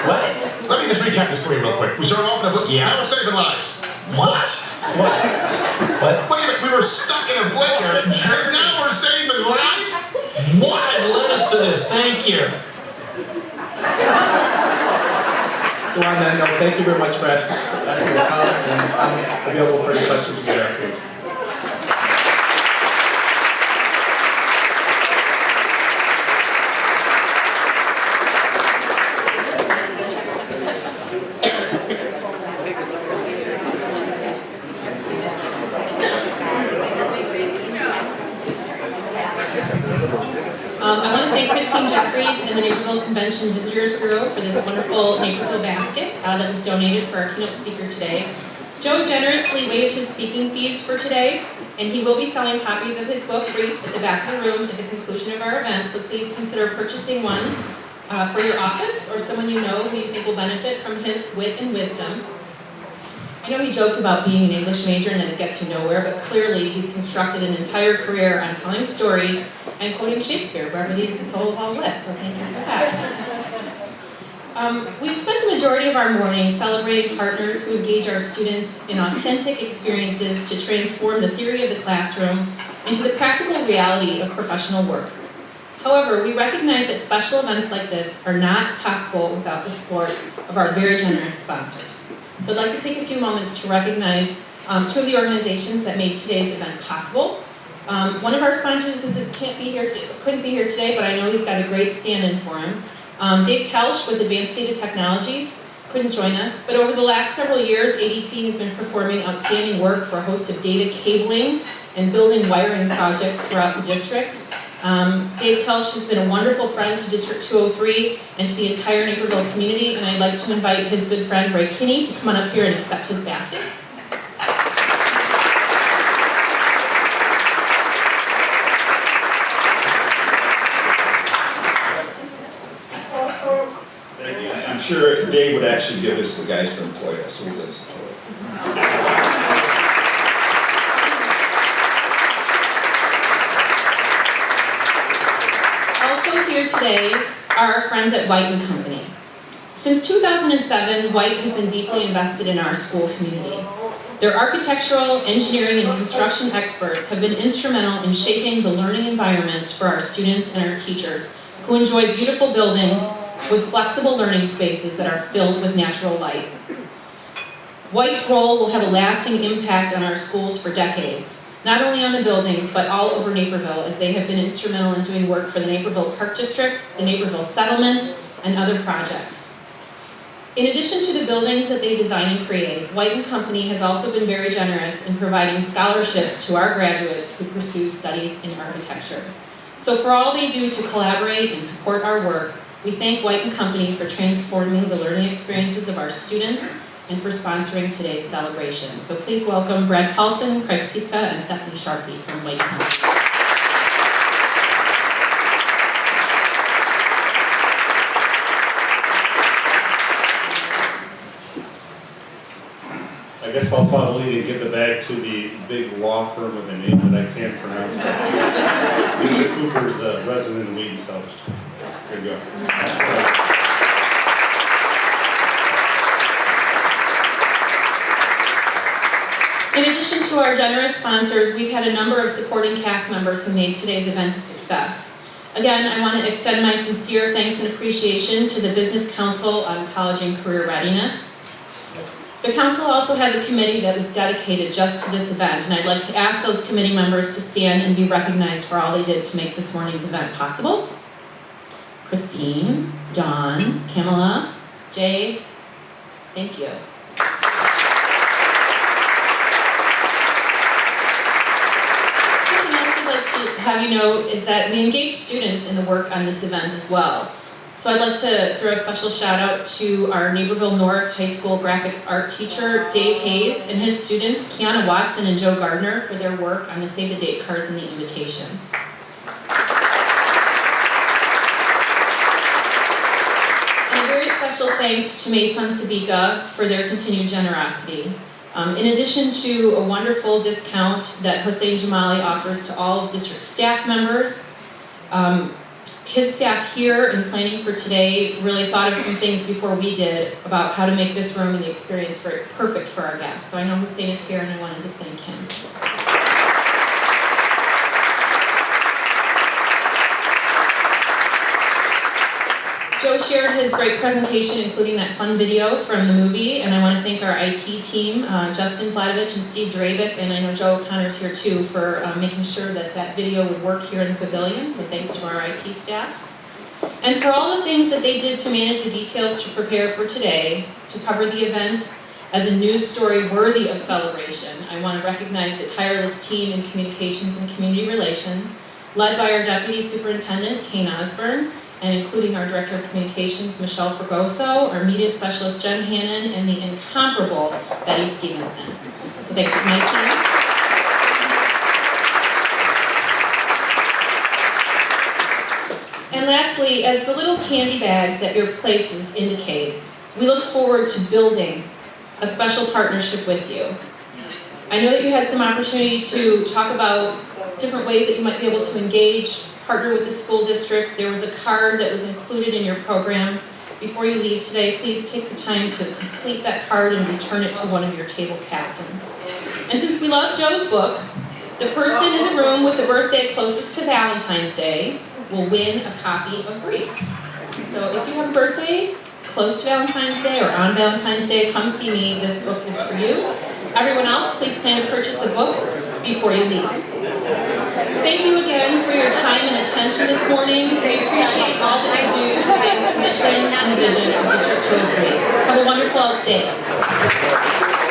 Speaker 18: What?
Speaker 16: Let me just recap this for you real quick. We started off in a blender.
Speaker 17: Yeah.
Speaker 16: Now we're saving lives.
Speaker 17: What?
Speaker 16: Wait a minute. We were stuck in a blender, and now we're saving lives?
Speaker 17: What has led us to this? Thank you.
Speaker 15: So on that note, thank you very much for asking me to come, and I'm available for any questions you get afterwards.
Speaker 6: I want to thank Christine Jeffries and the Naperville Convention Visitors Bureau for this wonderful Naperville basket that was donated for our keynote speaker today. Joe generously waived his speaking fees for today, and he will be selling copies of his book, Brief, at the back of the room at the conclusion of our event, so please consider purchasing one for your office or someone you know who you think will benefit from his wit and wisdom. I know he joked about being an English major and that it gets you nowhere, but clearly he's constructed an entire career on telling stories and quoting Shakespeare, brevity is the soul of all wit, so thank you for that. We've spent the majority of our morning celebrating partners who engage our students in authentic experiences to transform the theory of the classroom into the practical reality of professional work. However, we recognize that special events like this are not possible without the support of our very generous sponsors. So I'd like to take a few moments to recognize 2 of the organizations that made today's event possible. One of our sponsors couldn't be here today, but I know he's got a great stand-in for him. Dave Kelch with Advanced Data Technologies couldn't join us, but over the last several years, ADT has been performing outstanding work for a host of data cabling and building wiring projects throughout the district. Dave Kelch has been a wonderful friend to District 203 and to the entire Naperville community, and I'd like to invite his good friend Ray Kinney to come on up here and accept his basket.
Speaker 20: Thank you. I'm sure Dave would actually give this to the guys from Toyota, so we'll give this to Toyota.
Speaker 6: Also here today are our friends at White & Company. Since 2007, White has been deeply invested in our school community. Their architectural, engineering, and construction experts have been instrumental in shaping the learning environments for our students and our teachers, who enjoy beautiful buildings with flexible learning spaces that are filled with natural light. White's role will have a lasting impact on our schools for decades, not only on the buildings, but all over Naperville, as they have been instrumental in doing work for the Naperville Park District, the Naperville Settlement, and other projects. In addition to the buildings that they design and create, White & Company has also been very generous in providing scholarships to our graduates who pursue studies in architecture. So for all they do to collaborate and support our work, we thank White & Company for transforming the learning experiences of our students and for sponsoring today's celebration. So please welcome Brad Paulson, Craig Sipka, and Stephanie Sharkey from White & Company.
Speaker 11: I guess I'll follow the lead and give the bag to the big law firm with a name that I can't pronounce. Mr. Cooper's a resident in Wheaton, so here you go.
Speaker 6: In addition to our generous sponsors, we've had a number of supporting cast members who made today's event a success. Again, I want to extend my sincere thanks and appreciation to the Business Council on College and Career Readiness. The council also has a committee that was dedicated just to this event, and I'd like to ask those committee members to stand and be recognized for all they did to make this morning's event possible. Christine, Dawn, Kamala, Jay, thank you. Something else we'd like to have you know is that we engage students in the work on this event as well. So I'd like to throw a special shout out to our Naperville North High School graphics art teacher, Dave Hayes, and his students, Kiana Watson and Joe Gardner, for their work on the save the date cards and the invitations. And a very special thanks to Mason Sabika for their continued generosity. In addition to a wonderful discount that Hossein Jamali offers to all of district staff members, his staff here in planning for today really thought of some things before we did about how to make this room and the experience perfect for our guests. So I know Hussein is here and I want to just thank him. Joe shared his great presentation, including that fun video from the movie, and I want to thank our IT team, Justin Vladovich and Steve Drabick, and I know Joe O'Connor's here too, for making sure that that video would work here in the pavilion, so thanks to our IT staff. And for all the things that they did to manage the details to prepare for today, to cover the event as a news story worthy of celebration, I want to recognize the tireless team in communications and community relations, led by our Deputy Superintendent, Kane Osborne, and including our Director of Communications, Michelle Fregoso, our Media Specialist, Jen Hannon, and the incomparable Betty Stevenson. So thanks to my team. And lastly, as the little candy bags at your places indicate, we look forward to building a special partnership with you. I know that you had some opportunity to talk about different ways that you might be able to engage, partner with the school district. There was a card that was included in your programs. Before you leave today, please take the time to complete that card and return it to one of your table captains. And since we love Joe's book, the person in the room with the birthday closest to Valentine's Day will win a copy of Brief. So if you have a birthday close to Valentine's Day or on Valentine's Day, come see me. This book is for you. Everyone else, please plan to purchase a book before you leave. Thank you again for your time and attention this morning. We appreciate all that you do to advance the mission and the vision of District 203. Have a wonderful day.